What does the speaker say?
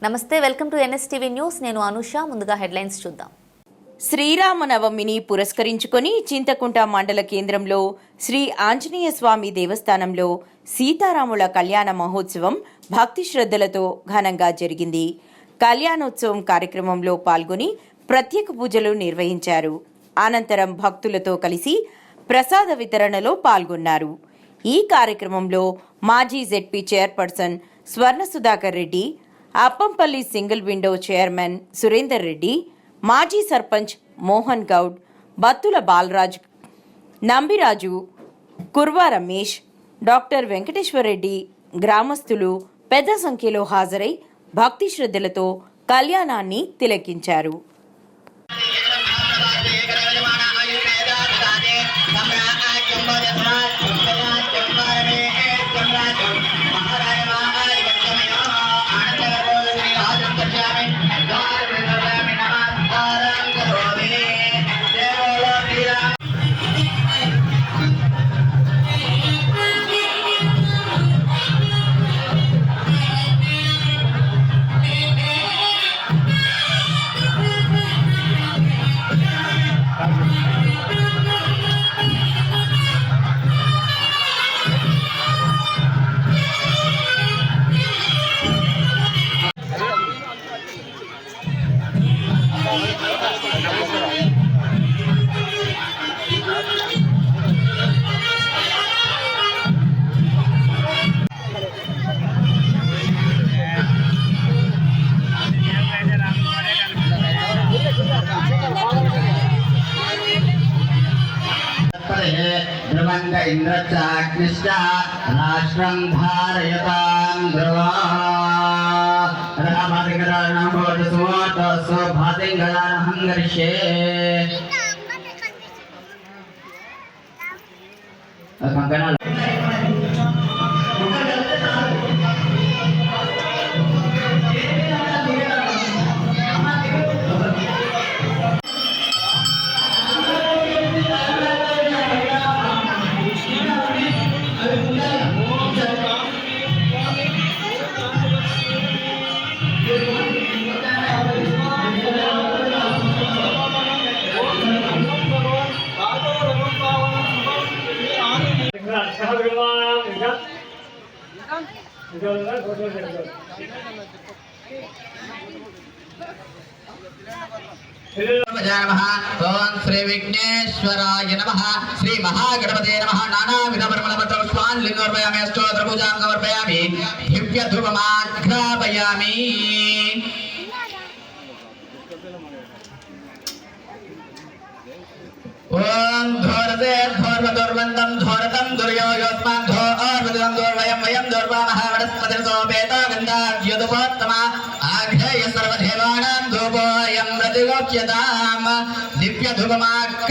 నమస్తే, welcome to NSTV news. నేను అనుష. ముందుగా హెడ్లైన్స్ చూద్దాం. శ్రీరామనవమిని పురస్కరించుకొని చింతకుంట మండల కేంద్రంలో శ్రీ ఆంజనేయ స్వామి దేవస్థానంలో సీతారాముల కళ్యాణ మహోత్సవం భక్తి శ్రద్ధలతో ఘనంగా జరిగింది. కళ్యాణోత్సవం కార్యక్రమంలో పాల్గొని ప్రత్యేక పూజలు నిర్వహించారు. అనంతరం భక్తులతో కలిసి ప్రసాద వితరణలో పాల్గొన్నారు. ఈ కార్యక్రమంలో మాజీ జెడ్పీ చైర్పర్సన్ స్వర్ణ Sudhakar Reddy, Appampalli single window chairman Surender Reddy, మాజీ సర్పంచ్ మోహన్ గౌడ్, బత్తుల బాలరాజ్, నంబిరాజు, కుర్వా రమేష్, డాక్టర్ వెంకటేశ్వరరెడ్డి, గ్రామస్తులు పెద్ద సంఖ్యలో హాజరై భక్తి శ్రద్ధలతో కళ్యాణాన్ని తిలకించారు. ध्रुवंत इंद्रचाग्निश्च राष्ट्रं धारयतां ध्रुवा रामादिगराणां भवतु स्वभातिगराणं हंगर्षे कंकणा ओं श्री विघ्नेश्वराय नमः, श्री महागणपते नमः। नानाविध परिमलपत्र पुष्पान् लिङ्गर्पयामि, अष्टोत्तर पूजां समर्पयामि, दिव्य धूपमाघ्रापयामि। ओं धोरते धोर्वदुर्वन्दं धोरतं दुर्यो योस्मान् धोर्वदं दुर्वयं वयं दुर्वामः वनस्पतिर्सोपेतो गन्धाद्युतपोत्तमा आघ्रेय सर्वदेवानां धूपोऽयं प्रतिगोच्यताम् दिव्य धूपमाघ्र